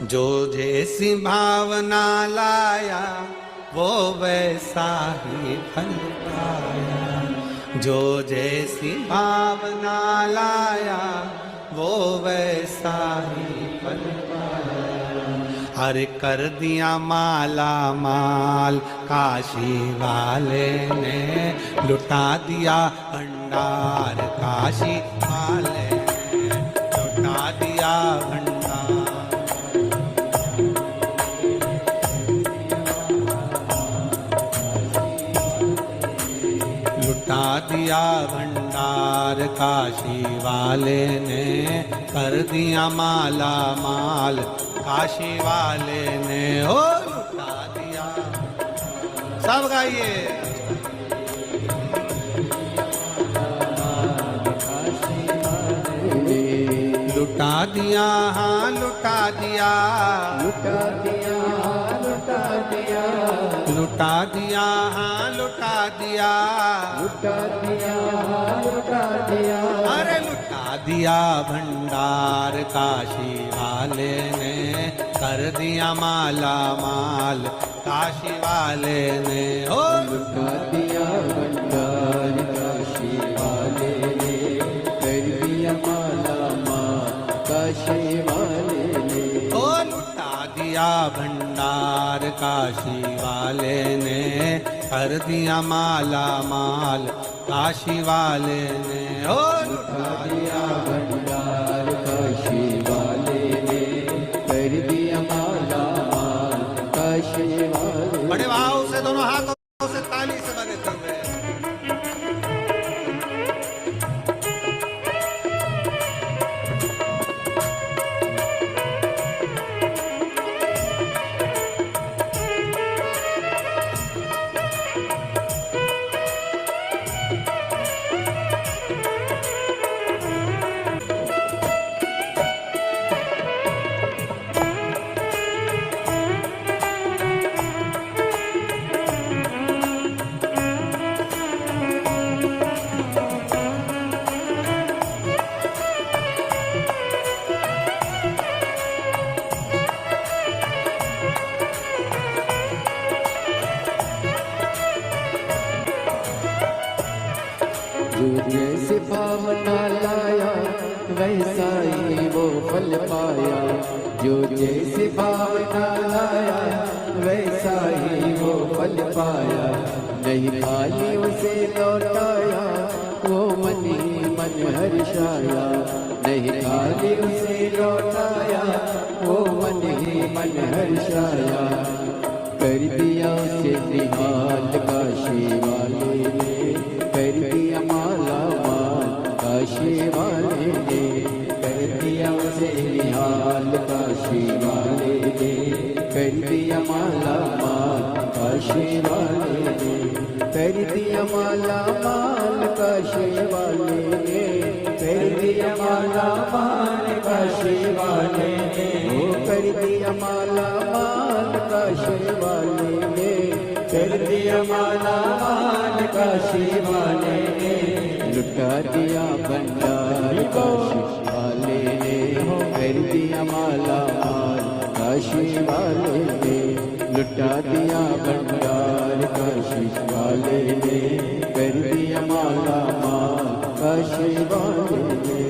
जो जैसी भावना लाया वो वैसा ही फल पाया। जो जैसी भावना लाया वो वैसा ही फल पाया। हर कर दिया माला माल काशी वाले ने, लुटा दिया भंडार काशी वाले ने, लुटा दिया भंडार। लुटा दिया भंडार काशी वाले ने, कर दिया माला माल काशी वाले ने, ओ लुटा दिया। सब गाइए। लुटा दिया हाँ लुटा दिया, लुटा दिया लुटा दिया, लुटा दिया हाँ लुटा दिया, लुटा दिया लुटा दिया। अरे लुटा दिया भंडार काशी वाले ने, कर दिया माला माल काशी वाले ने, ओ लुटा दिया भंडार काशी वाले ने, कर दिया माला माल काशी वाले ने, ओ लुटा दिया भंडार काशी वाले ने, कर दिया माला माल काशी वाले ने, ओ लुटा दिया भंडार काशी वाले ने, कर दिया माला माल काशी वाले। बड़े भाव से दोनों हाथों से ताली से बने हुए। जो जैसे भावना लाया वैसा ही वो फल पाया। जो जैसे भावना लाया वैसा ही वो फल पाया। नहीं खाली उसे लौटाया वो मन ही मन हर्षाया। नहीं खाली उसे लौटाया वो मन ही मन हर्षाया। कर दिया उसे निहाल काशी वाले ने, कर दिया माला माल काशी वाले ने, कर दिया उसे निहाल काशी वाले ने, कर दिया माला माल काशी वाले ने, कर दिया माला माल काशी वाले ने, कर दिया माला माल काशी वाले ने, ओ कर दिया माला माल काशी वाले ने, कर दिया माला माल काशी वाले ने, लुटा दिया भंडार काशी वाले ने, कर दिया माला माल काशी वाले ने, लुटा दिया भंडार काशी वाले ने, कर दिया माला माल काशी वाले ने।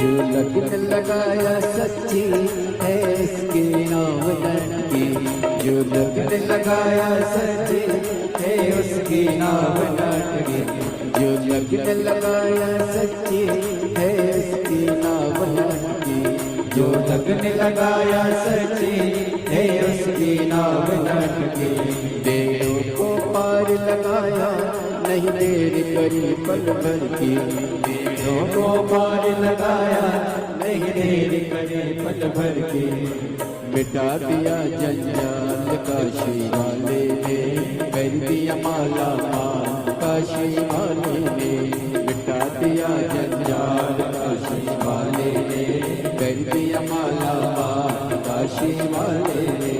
जो लगन लगाया सच्ची है इसकी नाम लड़की, जो लगन लगाया सच्ची है उसकी नाम लड़की, जो लगन लगाया सच्ची है इसकी नाम लड़की, जो लगन लगाया सच्ची है उसकी नाम लड़की। देरों को पार लगाया नहीं देर करी पल भर की, देरों को पार लगाया नहीं देर करी पल भर की। मिटा दिया जंजाल काशी वाले ने, कर दिया माला माल काशी वाले ने, मिटा दिया जंजाल काशी वाले ने, कर दिया माला माल काशी वाले ने।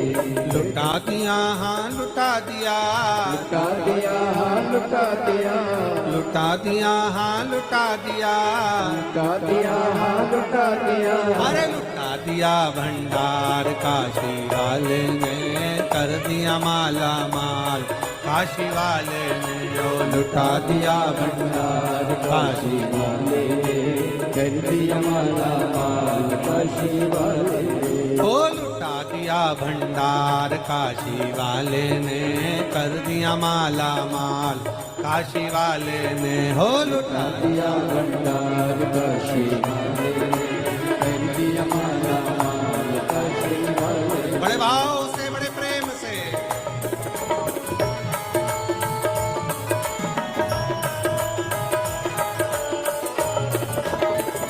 लुटा दिया हाँ लुटा दिया, लुटा दिया हाँ लुटा दिया, लुटा दिया हाँ लुटा दिया, लुटा दिया हाँ लुटा दिया। अरे लुटा दिया भंडार काशी वाले ने, कर दिया माला माल काशी वाले ने। ओ लुटा दिया भंडार काशी वाले ने, कर दिया माला माल काशी वाले ने। ओ लुटा दिया भंडार काशी वाले ने, कर दिया माला माल काशी वाले ने। हो लुटा दिया भंडार काशी वाले ने, कर दिया माला माल काशी वाले ने। बड़े भाव से बड़े प्रेम से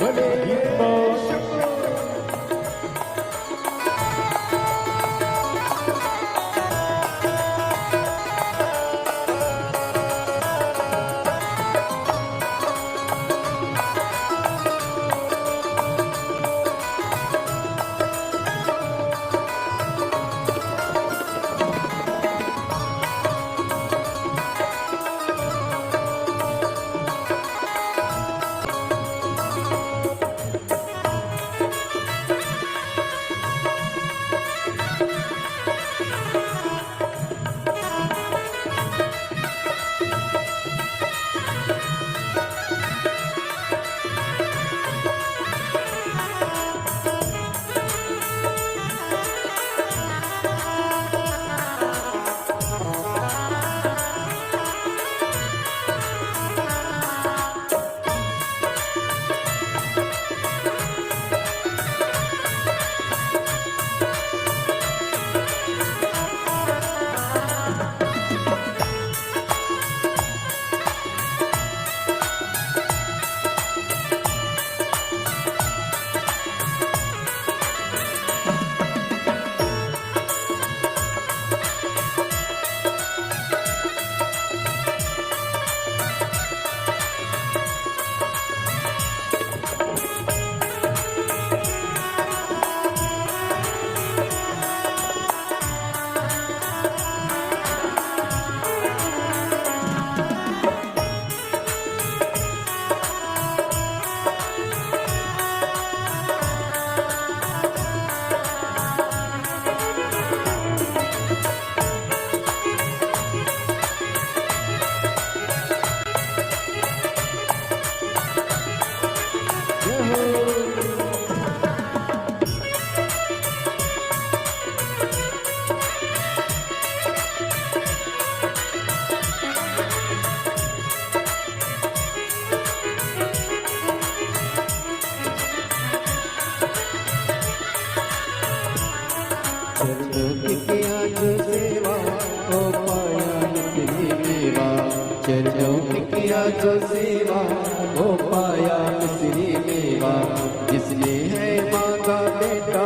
बड़े चरणों में किया जो सेवा हो पाया मिश्री मेवा। जिसने है मांगा बेटा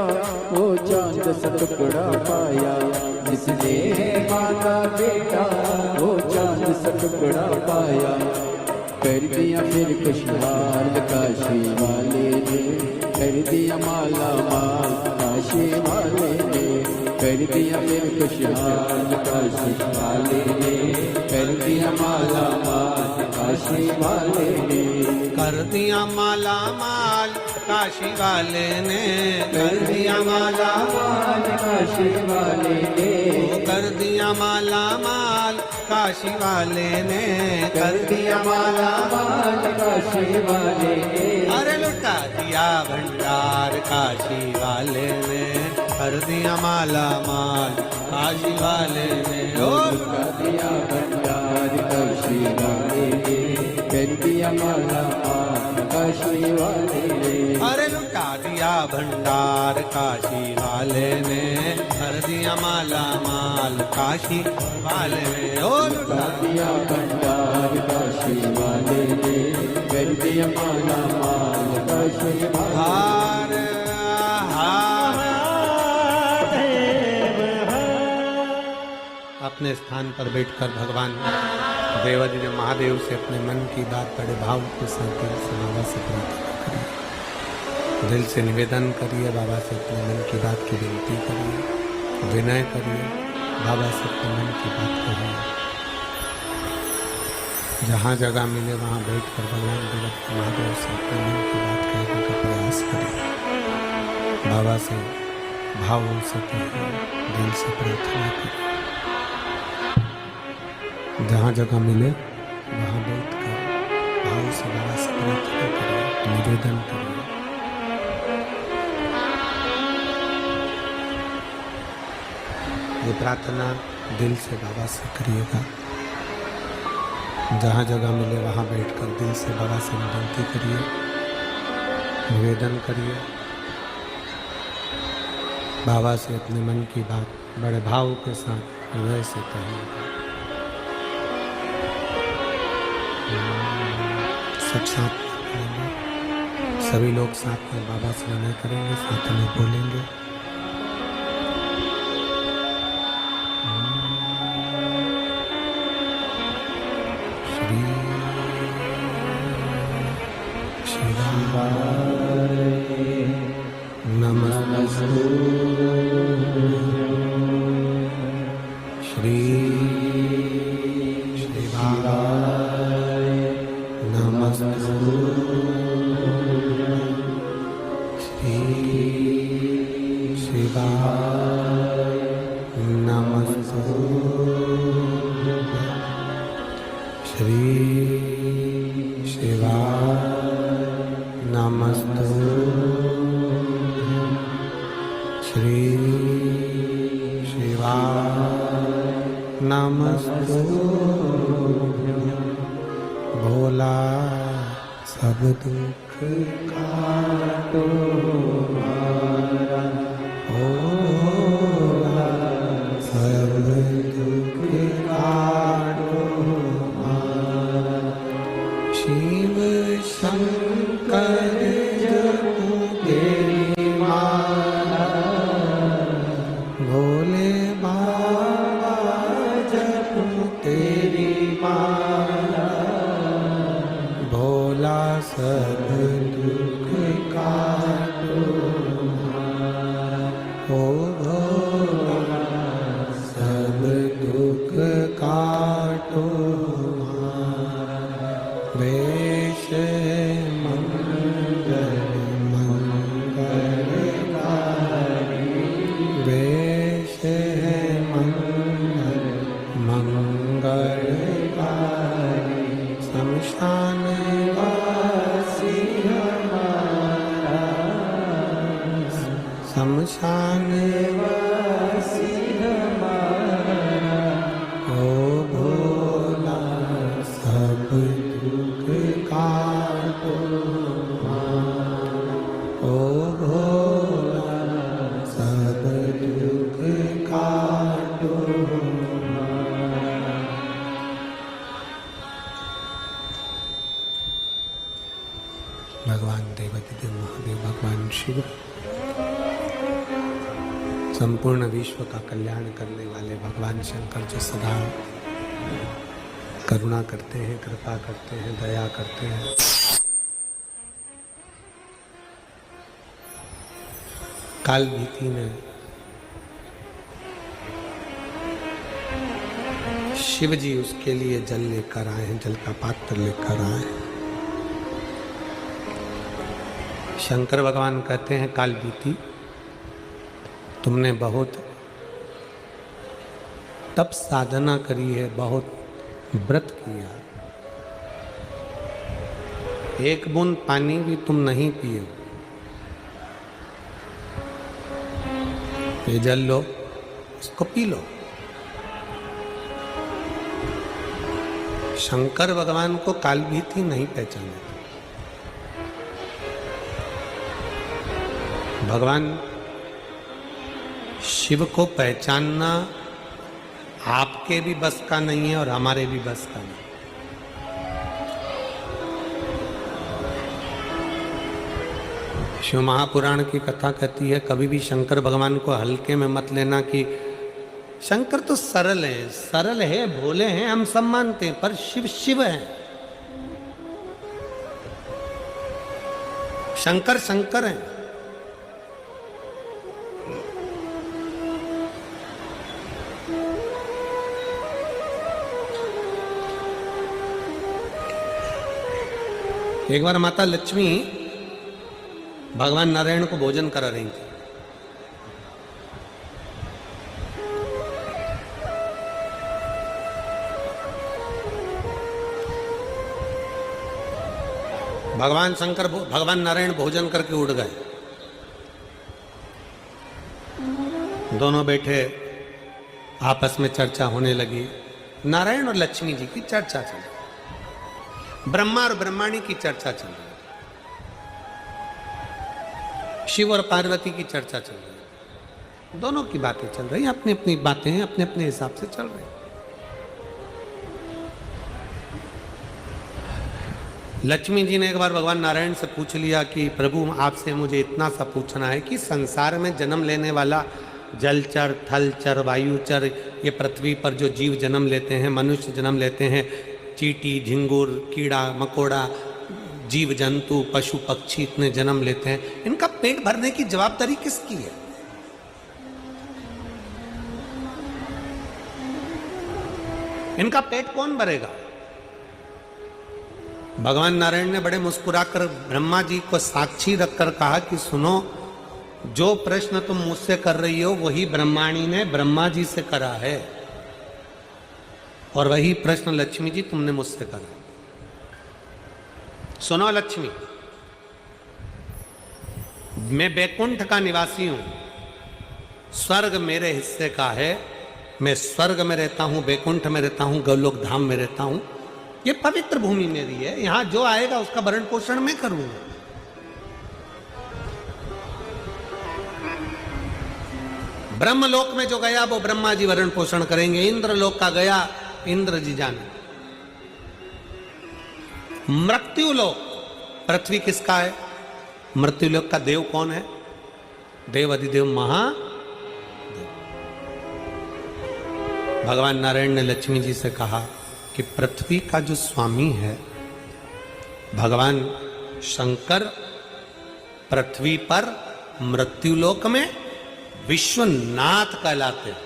वो चांद सा टुकड़ा पाया। जिसने है मांगा बेटा वो चांद सा टुकड़ा पाया। कर दिया फिर खुशहाल काशी वाले ने, कर दिया माला माल काशी वाले ने। कर दिया फिर खुशहाल काशी वाले ने, कर दिया माला माल काशी वाले ने। कर दिया माला माल काशी वाले ने, कर दिया माला माल काशी वाले ने। कर दिया माला माल काशी वाले ने, कर दिया माला माल काशी वाले ने। अरे लुटा दिया भंडार काशी वाले ने कर दिया माला माल काशी वाले ने ओ लुटा दिया भंडार काशी वाले ने कर दिया माला माल काशी वाले ने अरे लुटा दिया भंडार काशी वाले ने कर दिया माला माल काशी वाले ने ओ लुटा दिया भंडार काशी वाले ने कर दिया माला माल काशी वाले हार हार अपने स्थान पर बैठकर भगवान देवाजी ने महादेव से अपने मन की बात बड़े भाव के साथ बाबा से प्रार्थना करिए, दिल से निवेदन करिए, बाबा से अपने मन की बात की विनती करिए, विनय करिए, बाबा से अपने मन की बात करिए। जहाँ जगह मिले वहाँ बैठकर भगवान महादेव से अपने मन की बात कहने का प्रयास करिए, बाबा से भावों से कहिए, दिल से प्रार्थना करिए। जहाँ जगह मिले वहाँ बैठकर भाव से बाबा से प्रार्थना करिए, निवेदन करिए। ये प्रार्थना दिल से बाबा से करिएगा। जहाँ जगह मिले वहाँ बैठकर दिल से बाबा से विनती करिए, निवेदन करिए, बाबा से अपने मन की बात बड़े भाव के साथ हृदय से कहिएगा। सब साथ में करेंगे, सभी लोग साथ में बाबा से विनय करेंगे, साथ में बोलेंगे। श्री शिवाय नमस्तु श्री शिवाय नमस्तु श्री शिवाय नमस्तु श्री शिवाय नमस्तु श्री शिवाय नमस्तु भोला सब दुख काटो हमारा, भोला सब दुख काटो हमारा। शिव शंकर जपो तेरी माला, भोले बाबा जपो तेरी माला, भोला सब दुख काटो हमारा, ओ भोला सब दुख काटो हमारा। वेश मंगल मंगलकारी, वेश मंगल मंगलकारी, शमशान वासी हमारा, शमशान वासी हमारा, ओ भोला सब दुख काटो हमारा, ओ भोला सब दुख काटो हमारा। भगवान देवाधिदेव महादेव भगवान शिव संपूर्ण विश्व का कल्याण करने वाले भगवान शंकर जो सदा करुणा करते हैं, कृपा करते हैं, दया करते हैं। काल भीति ने शिव जी उसके लिए जल लेकर आए हैं, जल का पात्र लेकर आए हैं। शंकर भगवान कहते हैं काल बीती तुमने बहुत तप साधना करी है, बहुत व्रत किया, एक बूंद पानी भी तुम नहीं पिए, ये जल लो, इसको पी लो। शंकर भगवान को काल भीति नहीं पहचाने। भगवान शिव को पहचानना आपके भी बस का नहीं है और हमारे भी बस का नहीं। शिव महापुराण की कथा कहती है, कभी भी शंकर भगवान को हल्के में मत लेना कि शंकर तो सरल है, भोले हैं, हम सब मानते हैं, पर शिव शिव है। शंकर शंकर है। एक बार माता लक्ष्मी भगवान नारायण को भोजन करा रही थी। भगवान नारायण भोजन करके उड़ गए। दोनों बैठे, आपस में चर्चा होने लगी। नारायण और लक्ष्मी जी की चर्चा चली, ब्रह्मा और ब्रह्माणी की चर्चा चली, शिव और पार्वती की चर्चा चल रही। दोनों की बातें चल रही, अपनी अपनी बातें हैं, अपने अपने हिसाब से चल रही। लक्ष्मी जी ने एक बार भगवान नारायण से पूछ लिया कि प्रभु, आपसे मुझे इतना सा पूछना है कि संसार में जन्म लेने वाला जलचर, थलचर, वायुचर, ये पृथ्वी पर जो जीव जन्म लेते हैं, मनुष्य जन्म लेते हैं, चींटी, झिंगुर, कीड़ा मकोड़ा, जीव जंतु, पशु पक्षी इतने जन्म लेते हैं, इनका पेट भरने की जवाबदारी किसकी है? इनका पेट कौन भरेगा? भगवान नारायण ने बड़े मुस्कुराकर ब्रह्मा जी को साक्षी रखकर कहा कि सुनो, जो प्रश्न तुम मुझसे कर रही हो वही ब्रह्माणी ने ब्रह्मा जी से करा है, और वही प्रश्न लक्ष्मी जी तुमने मुझसे करा। सुनो लक्ष्मी, मैं बैकुंठ का निवासी हूं, स्वर्ग मेरे हिस्से का है, मैं स्वर्ग में रहता हूं, बैकुंठ में रहता हूं, गोलोक धाम में रहता हूं, ये पवित्र भूमि मेरी है, यहां जो आएगा उसका भरण पोषण मैं करूंगा। ब्रह्मलोक में जो गया वो ब्रह्मा जी भरण पोषण करेंगे, इंद्रलोक का गया इंद्र जी जाने। मृत्युलोक, पृथ्वी किसका है? मृत्युलोक का देव कौन है? देव अधिदेव महादेव। भगवान नारायण ने लक्ष्मी जी से कहा कि पृथ्वी का जो स्वामी है भगवान शंकर, पृथ्वी पर मृत्युलोक में विश्वनाथ कहलाते हैं।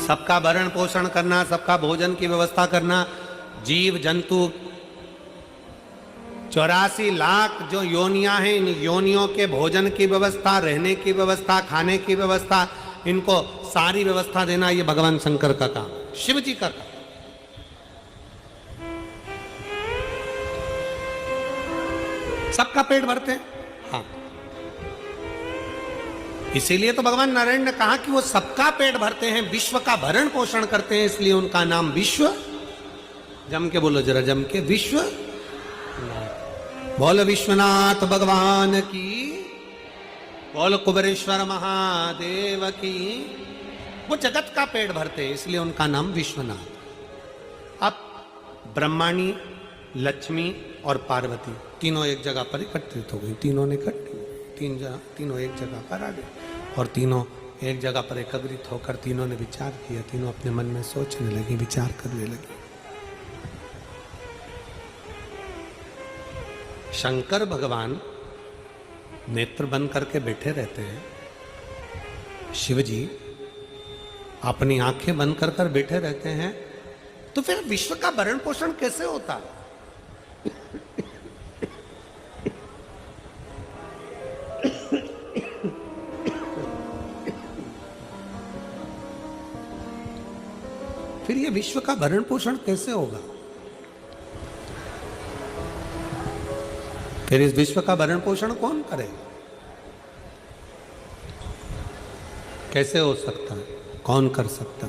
सबका भरण पोषण करना, सबका भोजन की व्यवस्था करना, जीव जंतु 84 लाख जो योनियां हैं, इन योनियों के भोजन की व्यवस्था, रहने की व्यवस्था, खाने की व्यवस्था, इनको सारी व्यवस्था देना, ये भगवान शंकर का काम, शिव जी का काम। सबका पेट भरते हैं, हाँ। इसीलिए तो भगवान नारायण ने कहा कि वो सबका पेट भरते हैं, विश्व का भरण पोषण करते हैं, इसलिए उनका नाम विश्व। जम के बोलो जरा, जम के, विश्व। बोलो विश्वनाथ भगवान की, बोलो कुबेरेश्वर महादेव की। वो जगत का पेट भरते हैं, इसलिए उनका नाम विश्वनाथ। अब ब्रह्माणी, लक्ष्मी और पार्वती तीनों एक जगह पर एकत्रित हो गई। तीनों ने तीनों एक जगह पर आ गए और तीनों एक जगह पर एकत्रित होकर तीनों ने विचार किया। तीनों अपने मन में सोचने लगी, विचार करने लगी। शंकर भगवान नेत्र बंद करके बैठे रहते हैं, शिव जी अपनी आंखें बंद कर कर बैठे रहते हैं, तो फिर विश्व का भरण पोषण कैसे होता? फिर ये विश्व का भरण पोषण कैसे होगा? फिर इस विश्व का भरण पोषण कौन करेगा? कैसे हो सकता है? कौन कर सकता?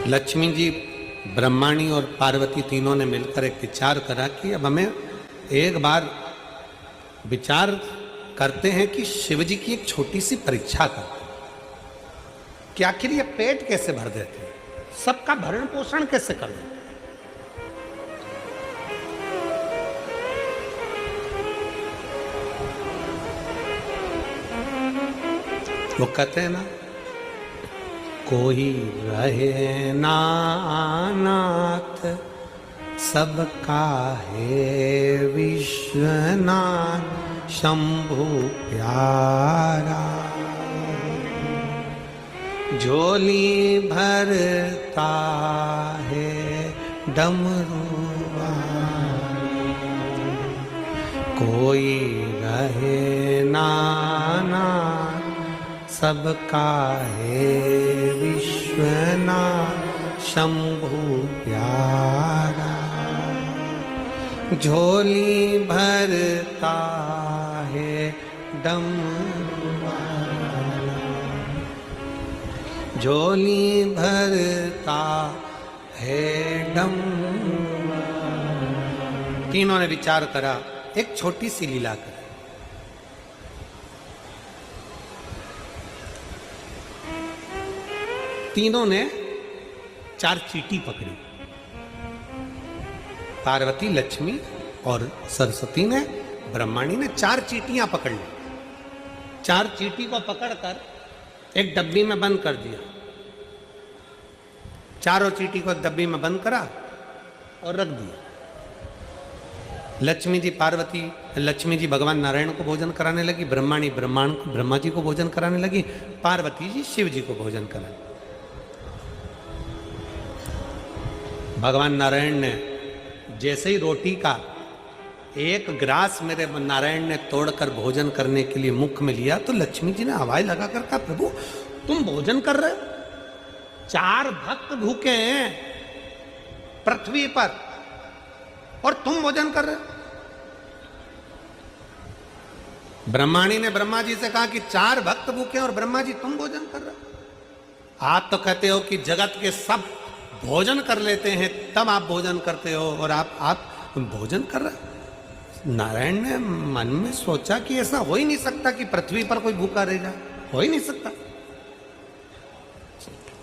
लक्ष्मी जी, ब्रह्माणी और पार्वती तीनों ने मिलकर एक विचार करा कि अब हमें एक बार विचार करते हैं कि शिव जी की एक छोटी सी परीक्षा करते हैं कि आखिर ये पेट कैसे भर देते हैं, सबका भरण पोषण कैसे कर देते हैं। वो कहते हैं ना, कोई रहे ना नाथ सबका है विश्वनाथ शंभु प्यारा, झोली भरता है डमरुआ। कोई रहे ना नाथ सबका है विश्वनाथ शंभु प्यारा, झोली भरता है डमरुआ, झोली भरता है डमरुआ। तीनों ने विचार करा, एक छोटी सी लीला करें। तीनों ने 4 चींटी पकड़ी, पार्वती, लक्ष्मी और सरस्वती ने, ब्रह्माणी ने 4 चींटियां पकड़ ली। 4 चींटी को पकड़कर एक डब्बी में बंद कर दिया। चारों चींटी को डब्बी में बंद करा और रख दिया। लक्ष्मी जी भगवान नारायण को भोजन कराने लगी, ब्रह्माणी ब्रह्मा जी को भोजन कराने लगी, पार्वती जी शिव जी को भोजन कराने। भगवान नारायण ने जैसे ही रोटी का एक ग्रास मेरे नारायण ने तोड़कर भोजन करने के लिए मुख में लिया, तो लक्ष्मी जी ने आवाज लगाकर कहा, प्रभु तुम भोजन कर रहे हो? 4 भक्त भूखे हैं पृथ्वी पर और तुम भोजन कर रहे हो? ब्रह्माणी ने ब्रह्मा जी से कहा कि 4 भक्त भूखे हैं और ब्रह्मा जी तुम भोजन कर रहे हो? आप तो कहते हो कि जगत के सब भोजन कर लेते हैं तब आप भोजन करते हो, और आप भोजन कर रहे हो। नारायण ने मन में सोचा कि ऐसा हो ही नहीं सकता कि पृथ्वी पर कोई भूखा रह जाए, हो ही नहीं सकता।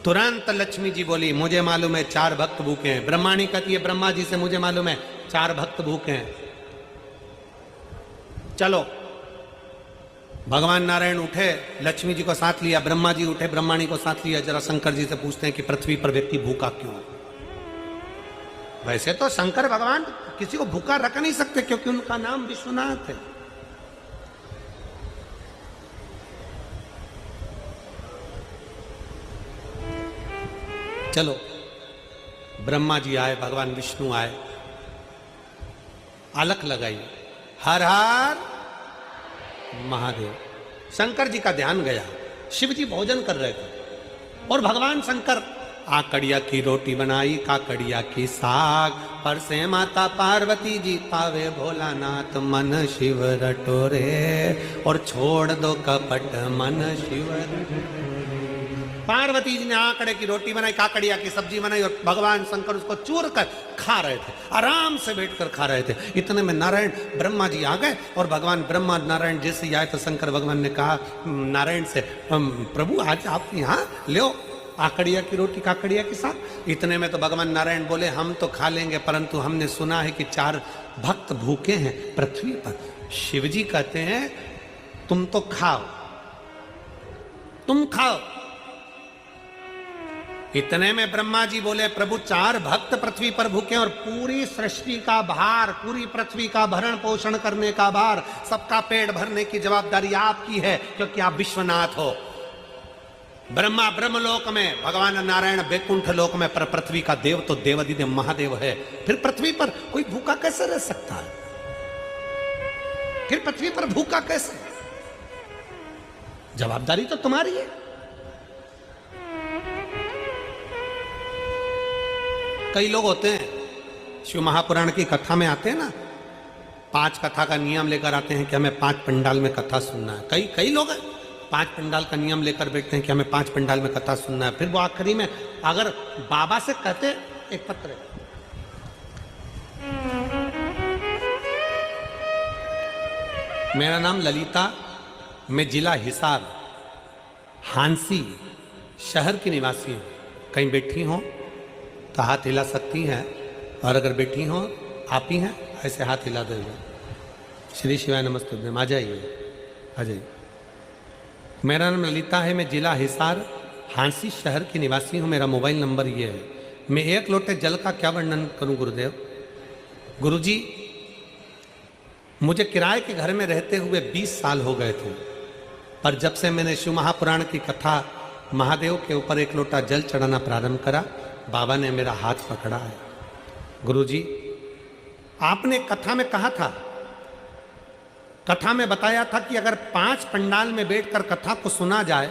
तुरंत लक्ष्मी जी बोली, मुझे मालूम है 4 भक्त भूखे हैं। ब्रह्माणी कहती है ब्रह्मा जी से, मुझे मालूम है 4 भक्त भूखे हैं, चलो। भगवान नारायण उठे, लक्ष्मी जी को साथ लिया, ब्रह्मा जी उठे, ब्रह्माणी को साथ लिया। जरा शंकर जी से पूछते हैं कि पृथ्वी पर व्यक्ति भूखा क्यों है? वैसे तो शंकर भगवान किसी को भूखा रख नहीं सकते क्योंकि उनका नाम विश्वनाथ है। चलो, ब्रह्मा जी आए, भगवान विष्णु आए, अलख लगाई, हर हर महादेव। शंकर जी का ध्यान गया, शिव जी भोजन कर रहे थे और भगवान शंकर आकड़िया की रोटी बनाई, काकड़िया की साग, पर से माता पार्वती जी पावे भोलानाथ, मन शिव रटोरे और छोड़ दो कपट मन शिव। पार्वती जी ने आकड़े की रोटी बनाई, काकड़िया की सब्जी बनाई और भगवान शंकर उसको चूर कर खा रहे थे, आराम से बैठकर खा रहे थे। इतने में नारायण ब्रह्मा जी आ गए और भगवान ब्रह्मा नारायण जैसे ही आए तो शंकर भगवान ने कहा नारायण से, प्रभु आज आप यहाँ ले आकड़िया की रोटी काकड़िया के साथ। इतने में तो भगवान नारायण बोले, हम तो खा लेंगे, परंतु हमने सुना है कि 4 भक्त भूखे हैं पृथ्वी पर। शिव जी कहते हैं तुम तो खाओ, तुम खाओ। इतने में ब्रह्मा जी बोले, प्रभु 4 भक्त पृथ्वी पर भूखे और पूरी सृष्टि का भार, पूरी पृथ्वी का भरण पोषण करने का भार, सबका पेट भरने की जवाबदारी आपकी है क्योंकि आप विश्वनाथ हो। ब्रह्मा ब्रह्मलोक में, भगवान नारायण बैकुंठ लोक में, पर पृथ्वी का देव तो देवाधिदेव महादेव है। फिर पृथ्वी पर कोई भूखा कैसे रह सकता है? फिर पृथ्वी पर भूखा कैसे? जवाबदारी तो तुम्हारी है। कई लोग होते हैं शिव महापुराण की कथा में आते हैं ना, 5 कथा का नियम लेकर आते हैं कि हमें 5 पंडाल में कथा सुनना है। कई लोग हैं 5 पंडाल का नियम लेकर बैठते हैं कि हमें 5 पंडाल में कथा सुनना है। फिर वो आखिरी में अगर बाबा से कहते एक पत्र, मेरा नाम ललिता, मैं जिला हिसार हांसी शहर की निवासी हूँ, कहीं बैठी हो तो हाथ हिला सकती हैं, और अगर बैठी हो आप ही हैं ऐसे हाथ हिला देंगे। श्री शिवाय नमस्ते, आ जाइए आ जाइए। मेरा नाम ललिता है, मैं जिला हिसार हांसी शहर की निवासी हूँ, मेरा मोबाइल नंबर ये है। मैं 1 लोटे जल का क्या वर्णन करूँ गुरुदेव? गुरुजी, मुझे किराए के घर में रहते हुए 20 साल हो गए थे, पर जब से मैंने शिव महापुराण की कथा महादेव के ऊपर 1 लोटा जल चढ़ाना प्रारंभ करा, बाबा ने मेरा हाथ पकड़ा है। गुरुजी, आपने कथा में कहा था, कथा में बताया था कि अगर 5 पंडाल में बैठकर कथा को सुना जाए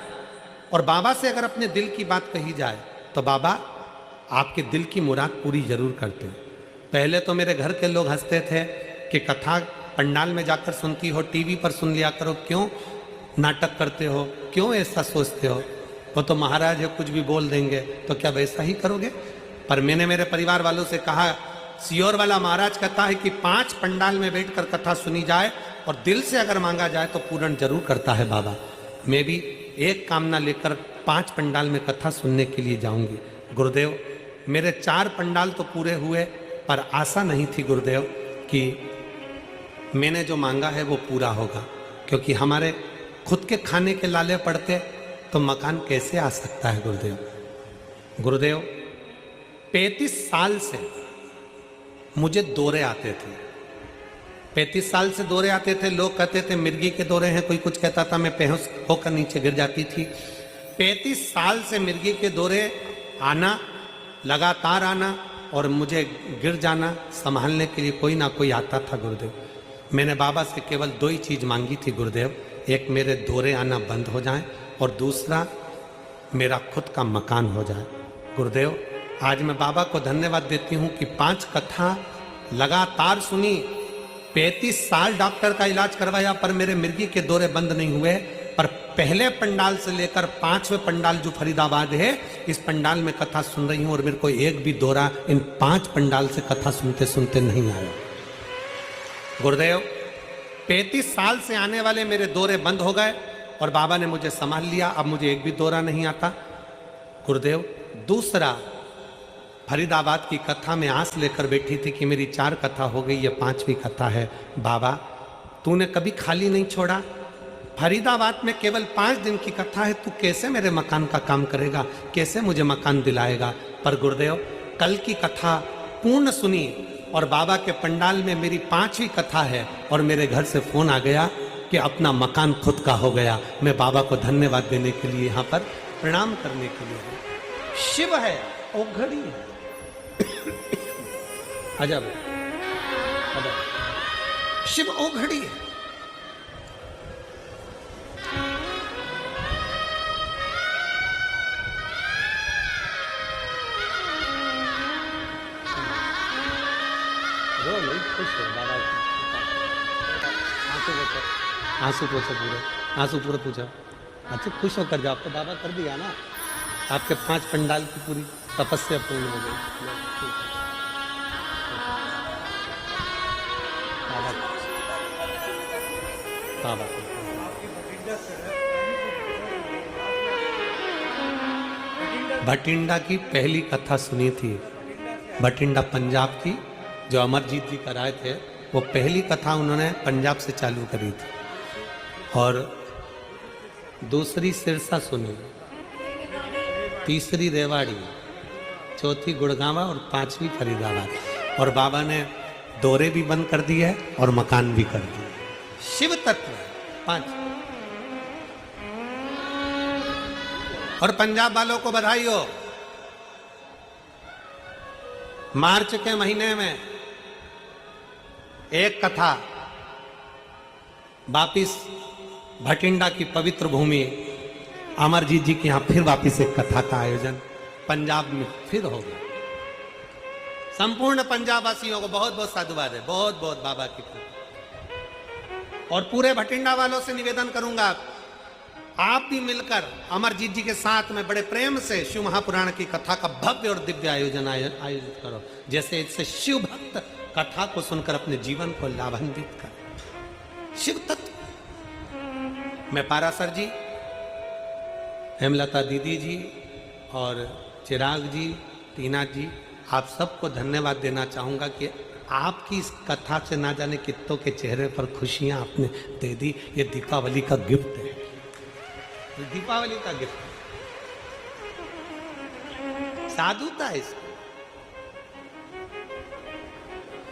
और बाबा से अगर अपने दिल की बात कही जाए तो बाबा आपके दिल की मुराद पूरी जरूर करते हैं। पहले तो मेरे घर के लोग हंसते थे कि कथा पंडाल में जाकर सुनती हो, टीवी पर सुन लिया करो, क्यों नाटक करते हो, क्यों ऐसा सोचते हो, वो तो महाराज है कुछ भी बोल देंगे, तो क्या वैसा ही करोगे? पर मैंने मेरे परिवार वालों से कहा, सियोर वाला महाराज कहता है कि 5 पंडाल में बैठकर कथा सुनी जाए और दिल से अगर मांगा जाए तो पूर्ण जरूर करता है बाबा। मैं भी एक कामना लेकर 5 पंडाल में कथा सुनने के लिए जाऊंगी। गुरुदेव, मेरे 4 पंडाल तो पूरे हुए, पर आशा नहीं थी गुरुदेव कि मैंने जो मांगा है वो पूरा होगा, क्योंकि हमारे खुद के खाने के लाले पड़ते तो मकान कैसे आ सकता है गुरुदेव? गुरुदेव, 35 साल से मुझे दौरे आते थे, 35 साल से दौरे आते थे। लोग कहते थे मिर्गी के दौरे हैं, कोई कुछ कहता था, मैं बेहोश होकर नीचे गिर जाती थी। 35 साल से मिर्गी के दौरे आना, लगातार आना और मुझे गिर जाना, संभालने के लिए कोई ना कोई आता था गुरुदेव। मैंने बाबा से केवल 2 ही चीज़ मांगी थी गुरुदेव, एक मेरे दौरे आना बंद हो जाए और दूसरा मेरा खुद का मकान हो जाए। गुरुदेव, आज मैं बाबा को धन्यवाद देती हूँ कि 5 कथा लगातार सुनी, 35 साल डॉक्टर का इलाज करवाया, पर मेरे मिर्गी के दौरे बंद नहीं हुए। पर पहले पंडाल से लेकर 5वें पंडाल जो फरीदाबाद है, इस पंडाल में कथा सुन रही हूँ और मेरे को एक भी दौरा इन 5 पंडाल से कथा सुनते सुनते नहीं आया। गुरुदेव, 35 साल से आने वाले मेरे दौरे बंद हो गए और बाबा ने मुझे संभाल लिया, अब मुझे एक भी दौरा नहीं आता। गुरुदेव, दूसरा, फरीदाबाद की कथा में आस लेकर बैठी थी कि मेरी 4 कथा हो गई, ये 5वीं कथा है। बाबा, तूने कभी खाली नहीं छोड़ा, फरीदाबाद में केवल 5 दिन की कथा है, तू कैसे मेरे मकान का काम करेगा, कैसे मुझे मकान दिलाएगा? पर गुरुदेव, कल की कथा पूर्ण सुनी और बाबा के पंडाल में मेरी 5वीं कथा है और मेरे घर से फोन आ गया कि अपना मकान खुद का हो गया। मैं बाबा को धन्यवाद देने के लिए यहाँ पर प्रणाम करने के लिए हूँ। शिव है, ओघड़ी है। अजब, अजब, शिव ओघड़ी है। खुश हो बाबा, आंसू पोछो पूरे, आंसू पूरे पूछो। अच्छा, खुश होकर जाओ, आपको बाबा कर दिया ना, आपके 5 पंडाल की पूरी तपस्या पूर्ण हो गई। बाबा भटिंडा की पहली कथा सुनी थी, भटिंडा पंजाब की, जो अमरजीत जी कराए थे, वो पहली कथा उन्होंने पंजाब से चालू करी थी। और दूसरी सिरसा सुनी, तीसरी रेवाड़ी, चौथी गुड़गांवा और 5वीं फरीदाबाद। और बाबा ने दौरे भी बंद कर दिए और मकान भी कर दिए। शिव तत्व 5। और पंजाब वालों को बधाई हो, मार्च के महीने में एक कथा वापिस भटिंडा की पवित्र भूमि अमरजीत जी के यहाँ फिर वापिस एक कथा का आयोजन पंजाब में फिर हो गया। संपूर्ण पंजाब वासियों को बहुत बहुत साधुवाद है, बहुत बहुत बाबा की कृपा। और पूरे भटिंडा वालों से निवेदन करूंगा, आप भी मिलकर अमरजीत जी के साथ में बड़े प्रेम से शिव महापुराण की कथा का भव्य और दिव्य आयोजित करो, जैसे इससे शिव भक्त कथा को सुनकर अपने जीवन को लाभान्वित कर। शिव तत्व मैं पारासर जी, हेमलता दीदी जी और चिराग जी, टीना जी, आप सबको धन्यवाद देना चाहूंगा कि आपकी इस कथा से ना जाने कितनों के चेहरे पर खुशियां आपने दे दी। ये दीपावली का गिफ्ट है, दीपावली का गिफ्ट, साधुता है इसकी।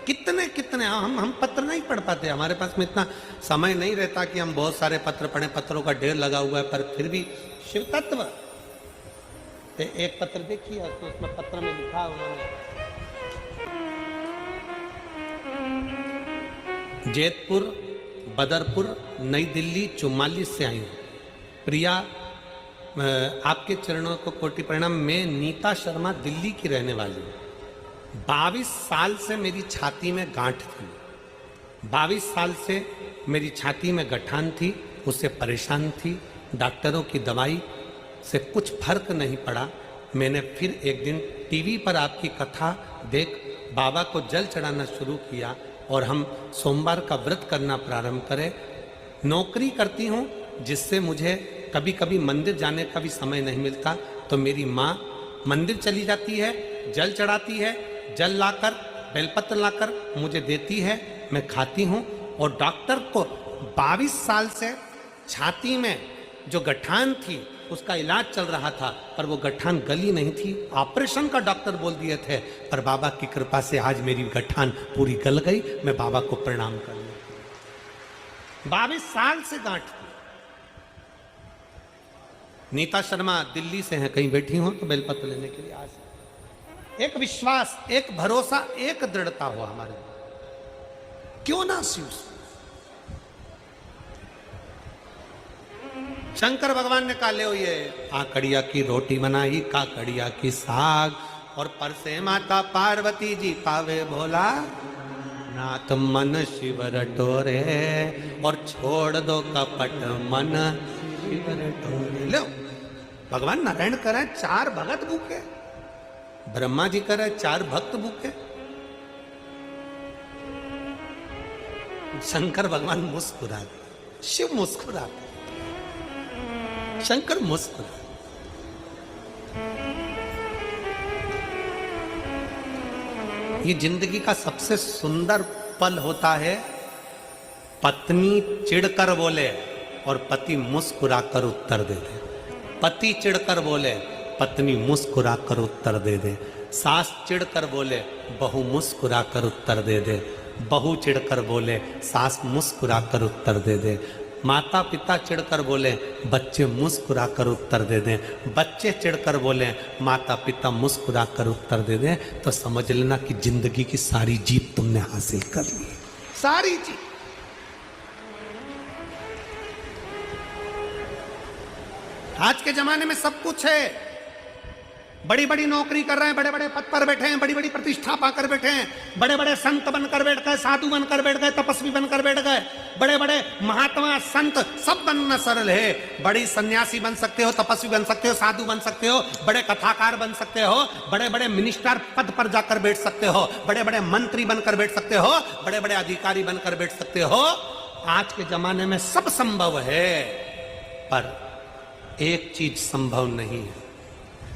कितने कितने हम पत्र नहीं पढ़ पाते, हमारे पास में इतना समय नहीं रहता कि हम बहुत सारे पत्र पढ़ें, पत्रों का ढेर लगा हुआ है, पर फिर भी शिव तत्व। तो एक पत्र देखिए, तो उसमें पत्र में लिखा उन्होंने, जैतपुर, बदरपुर, नई दिल्ली 44 से आई हूं। प्रिया, आपके चरणों को कोटि प्रणाम। मैं नीता शर्मा दिल्ली की रहने वाली हूँ। 22 साल से मेरी छाती में गांठ थी, 22 साल से मेरी छाती में गठान थी, उससे परेशान थी। डॉक्टरों की दवाई से कुछ फर्क नहीं पड़ा। मैंने फिर एक दिन टीवी पर आपकी कथा देख बाबा को जल चढ़ाना शुरू किया और हम सोमवार का व्रत करना प्रारंभ करें। नौकरी करती हूँ जिससे मुझे कभी कभी मंदिर जाने का भी समय नहीं मिलता, तो मेरी माँ मंदिर चली जाती है, जल चढ़ाती है, जल लाकर, बेलपत्र लाकर मुझे देती है, मैं खाती हूँ। और डॉक्टर को 22 साल से छाती में जो गठान थी उसका इलाज चल रहा था, पर वो गठान गली नहीं थी। ऑपरेशन का डॉक्टर बोल दिए थे, पर बाबा की कृपा से आज मेरी गठान पूरी गल गई। मैं बाबा को प्रणाम कर लूं। 22 साल से गांठ थी। नीता शर्मा दिल्ली से हैं, कहीं बैठी हो तो बेलपत्र लेने के लिए आज। एक विश्वास, एक भरोसा, एक दृढ़ता हो हमारे, क्यों ना शिव। शंकर भगवान ने कहा, ले ये काकड़िया की रोटी बनाई, काकड़िया की साग, और परसे माता पार्वती जी पावे भोला नाथ मन शिव रटोरे, और छोड़ दो कपट मन शिव रटोरे। लो, भगवान नारायण करे 4 भगत भूखे, ब्रह्मा जी करे 4 भक्त भूखे। शंकर भगवान मुस्कुरा गए, शिव मुस्कुरा गए, शंकर मुस्कुरा। ये जिंदगी का सबसे सुंदर पल होता है, पत्नी चिढ़कर बोले और पति मुस्कुरा कर उत्तर दे दे। पति चिढ़कर बोले, पत्नी मुस्कुरा कर उत्तर दे दे। सास चिढ़कर बोले, बहू मुस्कुरा कर उत्तर दे दे। बहू चिढ़कर बोले, सास मुस्कुरा कर उत्तर दे दे। माता पिता चिढ़कर बोले, बच्चे मुस्कुरा कर उत्तर दे दें। बच्चे चिढ़कर बोले, माता पिता मुस्कुरा कर उत्तर दे दें। तो समझ लेना कि जिंदगी की सारी जीत तुमने हासिल कर ली, सारी जीत। आज के जमाने में सब कुछ है, बड़ी बड़ी नौकरी कर रहे हैं, बड़े बड़े पद पर बैठे हैं, बड़ी बड़ी प्रतिष्ठा पाकर बैठे हैं, बड़े बड़े संत बनकर बैठ गए, साधु बनकर बैठ गए, तपस्वी बनकर बैठ गए, बड़े बड़े महात्मा संत, सब बनना सरल है। बड़ी सन्यासी बन सकते हो, तपस्वी बन सकते हो, साधु बन सकते हो, बड़े कथाकार बन सकते हो, बड़े बड़े मिनिस्टर पद पर जाकर बैठ सकते हो, बड़े बड़े मंत्री बनकर बैठ सकते हो, बड़े बड़े अधिकारी बनकर बैठ सकते हो। आज के जमाने में सब संभव है, पर एक चीज संभव नहीं है।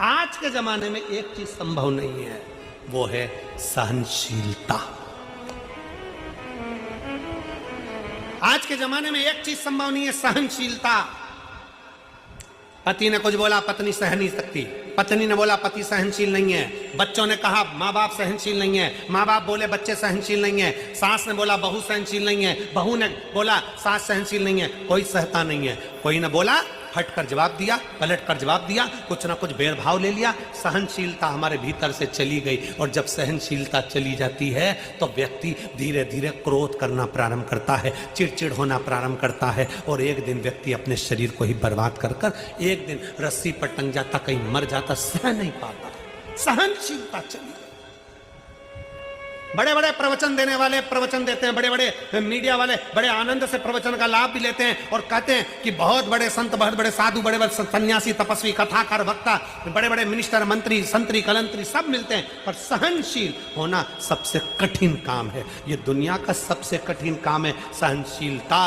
आज के जमाने में एक चीज संभव नहीं है, वो है सहनशीलता। आज के जमाने में एक चीज संभव नहीं है, सहनशीलता। पति ने कुछ बोला, पत्नी सह नहीं सकती। पत्नी ने बोला, पति सहनशील नहीं है। बच्चों ने कहा, माँ बाप सहनशील नहीं है। माँ बाप बोले, बच्चे सहनशील नहीं है। सास ने बोला, बहू सहनशील नहीं है। बहू ने बोला, सास सहनशील नहीं है। कोई सहता नहीं है। कोई ने बोला, हट कर जवाब दिया, पलट कर जवाब दिया, कुछ ना कुछ भेदभाव ले लिया, सहनशीलता हमारे भीतर से चली गई। और जब सहनशीलता चली जाती है तो व्यक्ति धीरे धीरे क्रोध करना प्रारंभ करता है, चिड़चिड़ होना प्रारंभ करता है, और एक दिन व्यक्ति अपने शरीर को ही बर्बाद कर कर एक दिन रस्सी पर टंग जाता, कहीं मर जाता, सह नहीं पाता। सहनशीलता चली। बड़े बड़े प्रवचन देने वाले प्रवचन देते हैं, बड़े बड़े मीडिया वाले बड़े आनंद से प्रवचन का लाभ भी लेते हैं और कहते हैं कि बहुत बड़े संत, बहुत बड़े साधु, बड़े बड़े सन्यासी, तपस्वी, कथाकार, वक्ता, बड़े बड़े मिनिस्टर, मंत्री, संतरी, कलंतरी सब मिलते हैं, पर सहनशील होना सबसे कठिन काम है। ये दुनिया का सबसे कठिन काम है, सहनशीलता।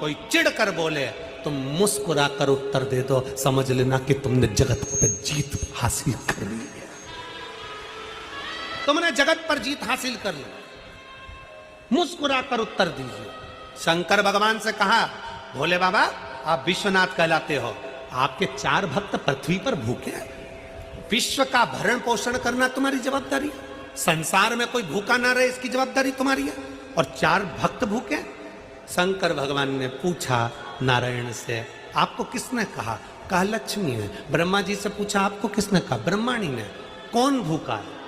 कोई चिढ़ कर बोले तुम मुस्कुरा कर उत्तर दे दो, समझ लेना कि तुमने जगत पर जीत हासिल कर ली है, तुमने जगत पर जीत हासिल कर ली। मुस्कुरा कर उत्तर दीजिए। शंकर भगवान से कहा, भोले बाबा आप विश्वनाथ कहलाते हो, आपके 4 भक्त पृथ्वी पर भूखे हैं, विश्व का भरण पोषण करना तुम्हारी जवाबदारी है, संसार में कोई भूखा ना रहे इसकी जवाबदारी तुम्हारी है, और 4 भक्त भूखे। शंकर भगवान ने पूछा नारायण से, आपको किसने कहा? कहा लक्ष्मी ने। ब्रह्मा जी से पूछा, आपको किसने कहा? ब्रह्माणी ने। कौन भूखा है?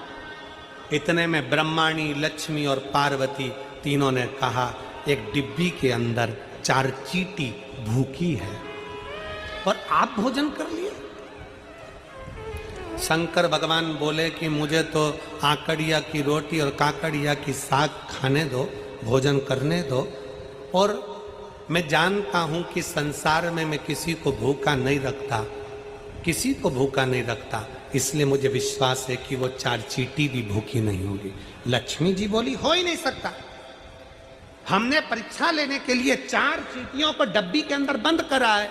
इतने में ब्रह्माणी, लक्ष्मी और पार्वती तीनों ने कहा, एक डिब्बी के अंदर 4 चींटी भूखी है और आप भोजन कर लिए। शंकर भगवान बोले कि मुझे तो आकड़िया की रोटी और काकड़िया की साग खाने दो, भोजन करने दो, और मैं जानता हूं कि संसार में मैं किसी को भूखा नहीं रखता, किसी को भूखा नहीं रखता, इसलिए मुझे विश्वास है कि वो 4 चींटी भी भूखी नहीं होगी। लक्ष्मी जी बोली, हो ही नहीं सकता, हमने परीक्षा लेने के लिए 4 चींटियों को डब्बी के अंदर बंद करा है।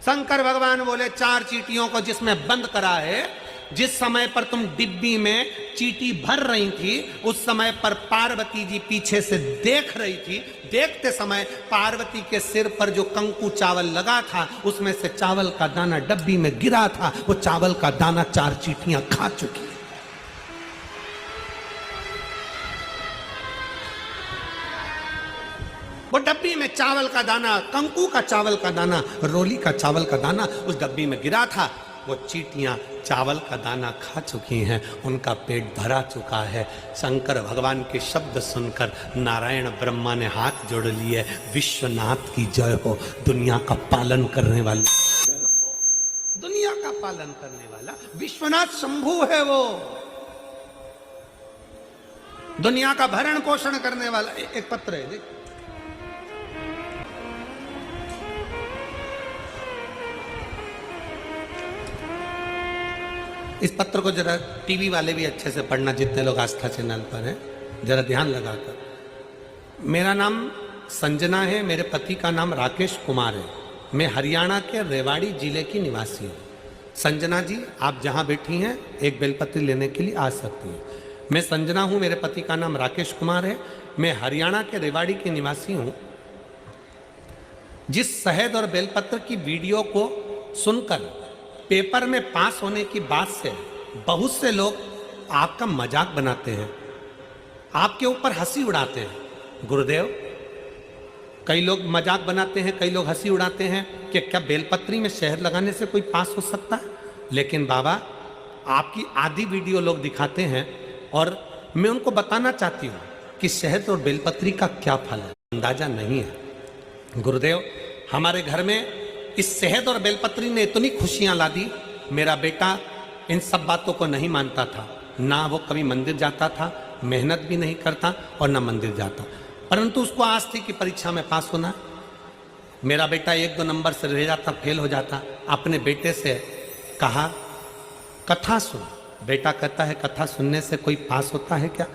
शंकर भगवान बोले, 4 चींटियों को जिसमें बंद करा है, जिस समय पर तुम डिब्बी में चींटी भर रही थी उस समय पर पार्वती जी पीछे से देख रही थी। देखते समय पार्वती के सिर पर जो कंकु चावल लगा था उसमें से चावल का दाना डब्बी में गिरा था, वो चावल का दाना 4 चींटियां खा चुकी। वो डब्बी में चावल का दाना, कंकु का चावल का दाना, रोली का चावल का दाना उस डब्बी में गिरा था। वो चींटियां चावल का दाना खा चुकी हैं, उनका पेट भरा चुका है। शंकर भगवान के शब्द सुनकर नारायण ब्रह्मा ने हाथ जोड़ लिए, विश्वनाथ की जय हो, दुनिया का पालन करने वाले, दुनिया का पालन करने वाला विश्वनाथ शंभु है, वो दुनिया का भरण पोषण करने वाला। एक पत्र है, देख, इस पत्र को जरा टीवी वाले भी अच्छे से पढ़ना, जितने लोग आस्था चैनल पर हैं, जरा ध्यान लगाकर। मेरा नाम संजना है, मेरे पति का नाम राकेश कुमार है, मैं हरियाणा के रेवाड़ी जिले की निवासी हूँ। संजना जी आप जहाँ बैठी हैं एक बेलपत्री लेने के लिए आ सकती हैं। मैं संजना हूँ, मेरे पति का नाम राकेश कुमार है, मैं हरियाणा के रेवाड़ी की निवासी हूँ। जिस शहद और बेलपत्र की वीडियो को सुनकर पेपर में पास होने की बात से बहुत से लोग आपका मजाक बनाते हैं, आपके ऊपर हंसी उड़ाते हैं। गुरुदेव, कई लोग मजाक बनाते हैं, कई लोग हंसी उड़ाते हैं कि क्या बेलपत्री में शहद लगाने से कोई पास हो सकता है? लेकिन बाबा, आपकी आधी वीडियो लोग दिखाते हैं और मैं उनको बताना चाहती हूँ कि शहद और बेलपत्री का क्या फल है, अंदाजा नहीं है। गुरुदेव, हमारे घर में इस शहद और बेलपत्री ने इतनी खुशियां ला दी। मेरा बेटा इन सब बातों को नहीं मानता था, ना वो कभी मंदिर जाता था, मेहनत भी नहीं करता और ना मंदिर जाता, परंतु उसको आस थी कि परीक्षा में पास होना। मेरा बेटा 1-2 नंबर से रह जाता, फेल हो जाता। अपने बेटे से कहा कथा सुन। बेटा कहता है कथा सुनने से कोई पास होता है क्या?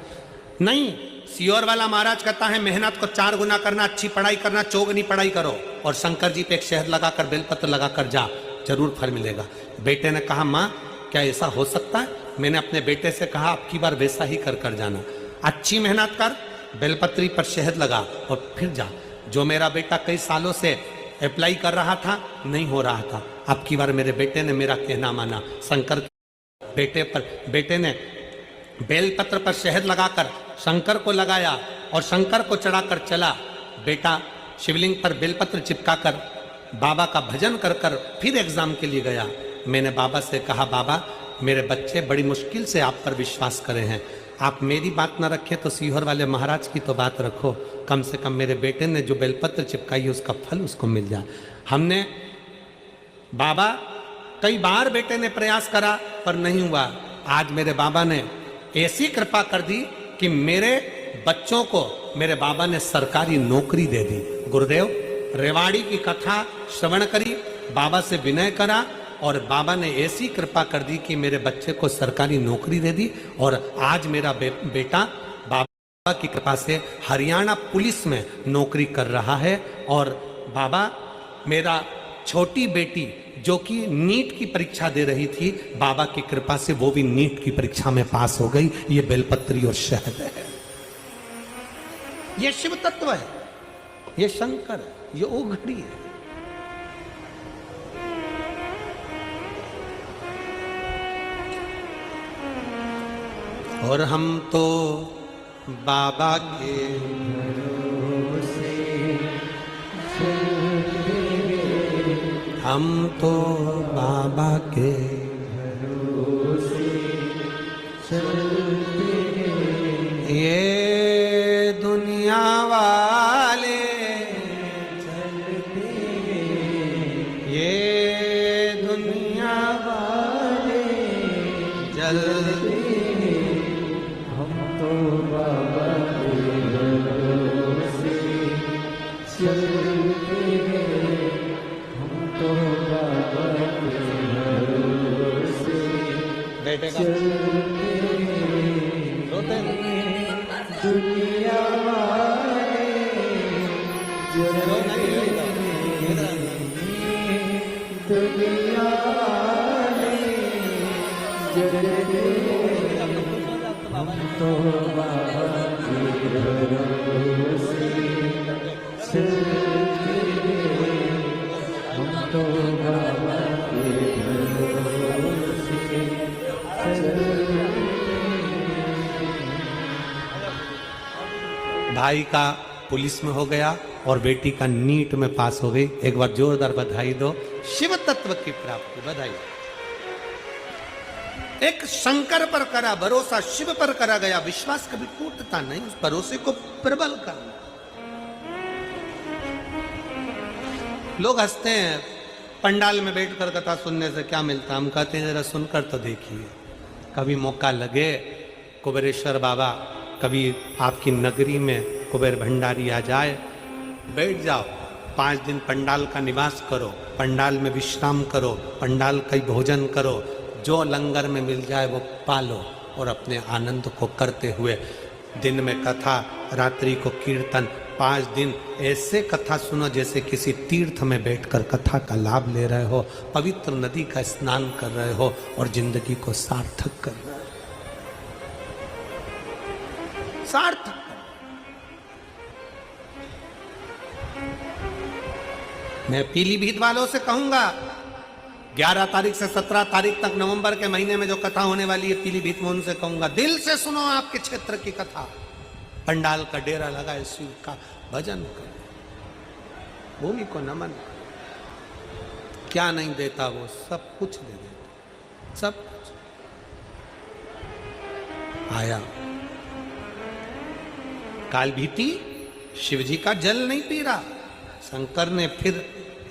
नहीं, सियोर वाला महाराज कहता है मेहनत को 4 गुना करना, अच्छी पढ़ाई करना, चौगुनी पढ़ाई करो और शंकर जी पे एक शहद लगाकर बेलपत्र लगाकर जा, जरूर फल मिलेगा। बेटे ने कहा माँ क्या ऐसा हो सकता है? मैंने अपने बेटे से कहा अब की बार वैसा ही कर जाना, अच्छी मेहनत कर, बेलपत्री पर शहद लगा और फिर जा। जो मेरा बेटा कई सालों से अप्लाई कर रहा था, नहीं हो रहा था, अब की बार मेरे बेटे ने मेरा कहना माना। शंकर बेटे ने बेलपत्र पर शहद लगाकर शंकर को लगाया और शंकर को चढ़ाकर चला। बेटा शिवलिंग पर बेलपत्र चिपकाकर बाबा का भजन कर कर फिर एग्जाम के लिए गया। मैंने बाबा से कहा, बाबा मेरे बच्चे बड़ी मुश्किल से आप पर विश्वास करे हैं, आप मेरी बात ना रखें तो सीहोर वाले महाराज की तो बात रखो, कम से कम मेरे बेटे ने जो बेलपत्र चिपकाई है उसका फल उसको मिल जाए। हमने बाबा कई बार बेटे ने प्रयास करा पर नहीं हुआ। आज मेरे बाबा ने ऐसी कृपा कर दी कि मेरे बच्चों को मेरे बाबा ने सरकारी नौकरी दे दी। गुरुदेव रेवाड़ी की कथा श्रवण करी, बाबा से विनय करा और बाबा ने ऐसी कृपा कर दी कि मेरे बच्चे को सरकारी नौकरी दे दी और आज मेरा बेटा बाबा की कृपा से हरियाणा पुलिस में नौकरी कर रहा है। और बाबा मेरा छोटी बेटी जो कि नीट की परीक्षा दे रही थी, बाबा की कृपा से वो भी नीट की परीक्षा में पास हो गई। ये बेलपत्री और शहद है, ये शिव तत्व है, ये शंकर है, ये ओघड़ी है। और हम तो बाबा के भरोसे, हम तो बाबा के भरोसे चलते, ये दुनिया वाले चलते, ये दुनिया वाले चलते, हम तो बाबा के भरोसे चलते, हम तो बाबा के भरोसे बेटे का रोते दुनिया वाले दुनिया वाले हम तो बाबा के भरोसे चलते, हम तो बाबा के भरोसे चलते। भाई का पुलिस में हो गया और बेटी का नीट में पास हो गई। एक बार जोरदार बधाई दो, शिव तत्व की प्राप्ति, बधाई। एक शंकर पर करा भरोसा, शिव पर करा गया विश्वास कभी टूटता नहीं, उस भरोसे को प्रबल करना। लोग हंसते हैं, पंडाल में बैठकर कथा सुनने से क्या मिलता, हम कहते हैं जरा सुनकर तो देखिए। कभी मौका लगे कुबेरेश्वर बाबा, कभी आपकी नगरी में कुबेर भंडारी आ जाए, बैठ जाओ, 5 दिन पंडाल का निवास करो, पंडाल में विश्राम करो, पंडाल का भोजन करो, जो लंगर में मिल जाए वो पालो और अपने आनंद को करते हुए दिन में कथा, रात्रि को कीर्तन, 5 दिन ऐसे कथा सुनो जैसे किसी तीर्थ में बैठकर कथा का लाभ ले रहे हो, पवित्र नदी का स्नान कर रहे हो और जिंदगी को सार्थक कर रहे हो, सार्थक। मैं पीलीभीत वालों से कहूंगा 11 तारीख से 17 तारीख तक नवंबर के महीने में जो कथा होने वाली है पीलीभीत में, उनसे कहूंगा दिल से सुनो आपके क्षेत्र की कथा, पंडाल का डेरा लगाए, शिव का भजन करो, भूमि को नमन करो। क्या नहीं देता वो, सब कुछ दे देता, सब कुछ। आया कालभीति, शिवजी का जल नहीं पी रहा, शंकर ने फिर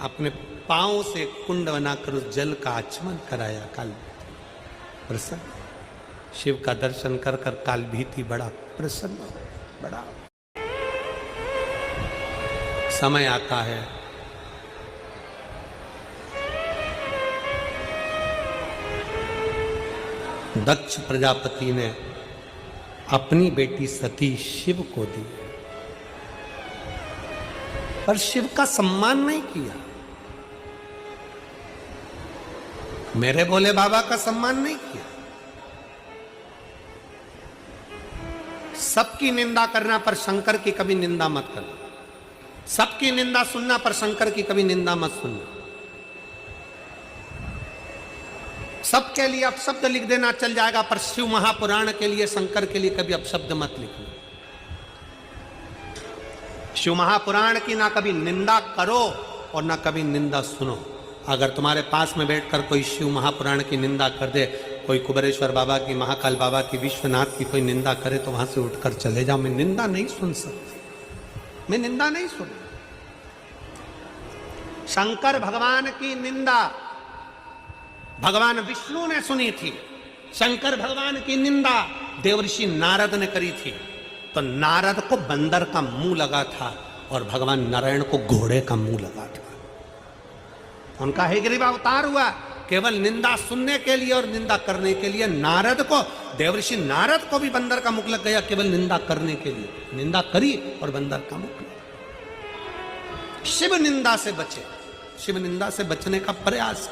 अपने पांव से कुंड बनाकर उस जल का आचमन कराया। कालभीति प्रसन्न, शिव का दर्शन कर कर कालभीति बड़ा प्रसन्न, बड़ा। समय आता है दक्ष प्रजापति ने अपनी बेटी सती शिव को दी, पर शिव का सम्मान नहीं किया। मेरे भोले बाबा का सम्मान नहीं किया। सबकी निंदा करना पर शंकर की कभी निंदा मत करना, सबकी निंदा सुनना पर शंकर की कभी निंदा मत सुनना। सबके लिए अपशब्द लिख देना चल जाएगा, पर शिव महापुराण के लिए, शंकर के लिए कभी अपशब्द मत लिखना। शिव महापुराण की ना कभी निंदा करो और ना कभी निंदा सुनो। अगर तुम्हारे पास में बैठकर कोई शिव महापुराण की निंदा कर दे, कोई कुबेरेश्वर बाबा की, महाकाल बाबा की, विश्वनाथ की कोई निंदा करे तो वहां से उठकर चले जाओ। मैं निंदा नहीं सुन सकता, मैं निंदा नहीं सुन। शंकर भगवान की निंदा भगवान विष्णु ने सुनी थी। शंकर भगवान की निंदा देवर्षि नारद ने करी थी। तो नारद को बंदर का मुंह लगा था और भगवान नारायण को घोड़े का मुंह लगा था। उनका हयग्रीव अवतार हुआ केवल निंदा सुनने के लिए और निंदा करने के लिए। नारद को, देवर्षि नारद को भी बंदर का मुख लग गया केवल निंदा करने के लिए। निंदा करी और बंदर का मुख लगा। शिव निंदा से बचे, शिव निंदा से बचने का प्रयास।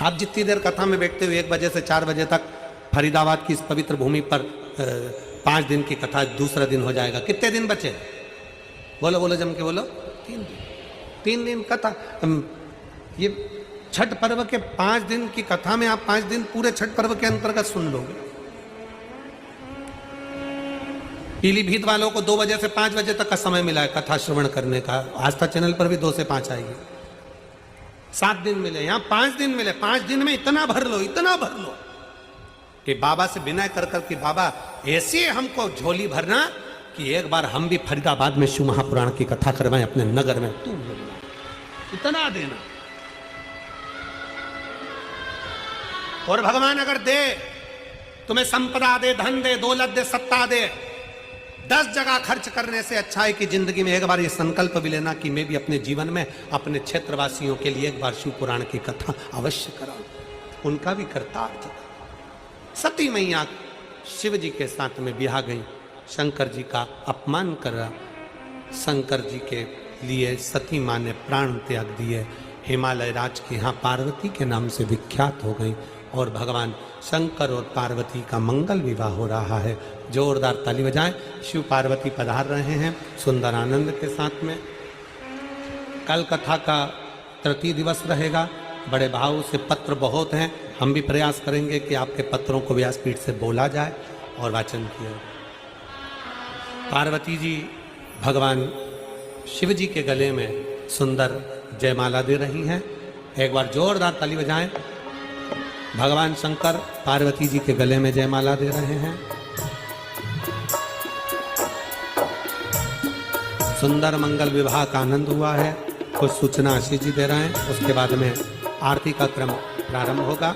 आप जितनी देर कथा में बैठते हुए 1 बजे से 4 बजे तक फरीदाबाद की इस पवित्र भूमि पर 5 दिन की कथा दूसरा दिन हो जाएगा। कितने दिन बचे? बोलो बोलो जम के बोलो। 3 दिन। 3 दिन कथा। ये छठ पर्व के 5 दिन की कथा में आप 5 दिन पूरे छठ पर्व के अंतर्गत सुन लोगे। पीलीभीत वालों को 2 बजे से 5 बजे तक का समय मिला है कथा श्रवण करने का। आस्था चैनल पर भी 2 से 5 आएगी। 7 दिन मिले, यहां 5 दिन मिले। 5 दिन में इतना भर लो, इतना भर लो कि बाबा से विनय कर कर कि बाबा ऐसे हमको झोली भरना कि एक बार हम भी फरीदाबाद में शिव महापुराण की कथा करवाएं अपने नगर में। तू इतना देना। और भगवान अगर दे, तुम्हें संपदा दे, धन दे, दौलत दे, सत्ता दे, 10 जगह खर्च करने से अच्छा है कि जिंदगी में एक बार ये संकल्प भी लेना कि मैं भी अपने जीवन में अपने क्षेत्रवासियों के लिए एक बार शिव पुराण की कथा अवश्य कराऊं, उनका भी कर्तार्थ। सती मैया शिव जी के साथ में ब्याह गई, शंकर जी का अपमान करा। शंकर जी के लिए सती माँ ने प्राण त्याग दिए। हिमालय राज के यहाँ पार्वती के नाम से विख्यात हो गई और भगवान शंकर और पार्वती का मंगल विवाह हो रहा है। जोरदार ताली बजाएं। शिव पार्वती पधार रहे हैं सुंदर आनंद के साथ में। कल कथा का तृतीय दिवस रहेगा। बड़े भाव से पत्र बहुत हैं, हम भी प्रयास करेंगे कि आपके पत्रों को व्यासपीठ से बोला जाए और वाचन किया। पार्वती जी भगवान शिव जी के गले में सुंदर जयमाला दे रही हैं। एक बार जोरदार ताली बजाएं। भगवान शंकर पार्वती जी के गले में जयमाला दे रहे हैं। सुंदर मंगल विवाह का आनंद हुआ है। कुछ सूचना आशीष जी दे रहे हैं, उसके बाद में आरती का क्रम प्रारंभ होगा।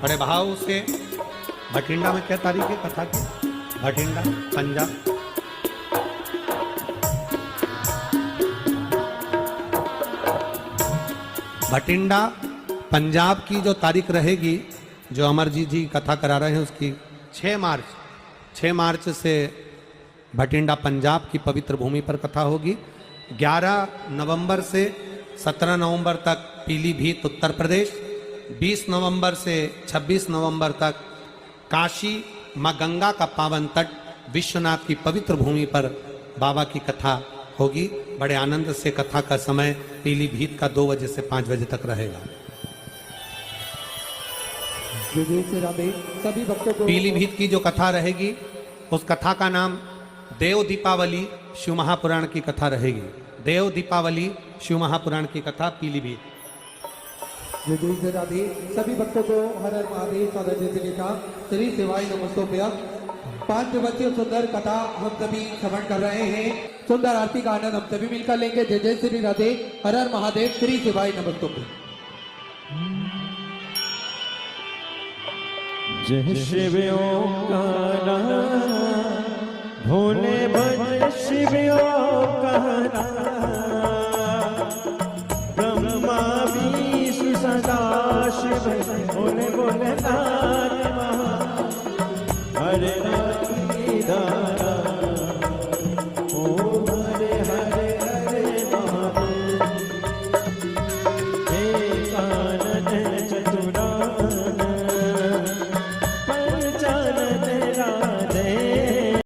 बड़े भाव से। भटिंडा में क्या तारीख है कथा की? भटिंडा पंजाब। भटिंडा पंजाब की जो तारीख रहेगी, जो अमरजीत जी कथा करा रहे हैं, उसकी 6 मार्च से भटिंडा पंजाब की पवित्र भूमि पर कथा होगी। 11 नवंबर से 17 नवंबर तक पीलीभीत उत्तर प्रदेश। 20 नवंबर से 26 नवंबर तक काशी माँ गंगा का पावन तट विश्वनाथ की पवित्र भूमि पर बाबा की कथा होगी। बड़े आनंद से कथा का समय पीलीभीत का 2 बजे से 5 बजे तक रहेगा। सभी भक्तों को पीलीभीत की जो कथा रहेगी उस कथा का नाम देव दीपावली शिव महापुराण की कथा रहेगी। देव दीपावली शिव महापुराण की कथा पीलीभीत। सभी भक्तों को हर हर महादेव स्वागत देने के साथ श्री शिवाय नमस्तोभ्य। 5 दिवसीय सुंदर कथा हम सभी श्रवण कर रहे हैं। सुंदर आरती का आनंद हम सभी मिलकर लेंगे। जय जय श्री राधे, हर हर महादेव, श्री शिवाय नमस्तोभ्य। जय शिव ओंकारा भोले भज शिव ओंकारा ब्रह्मा विष्णु सदा शिव भोले भोले नाथ हरे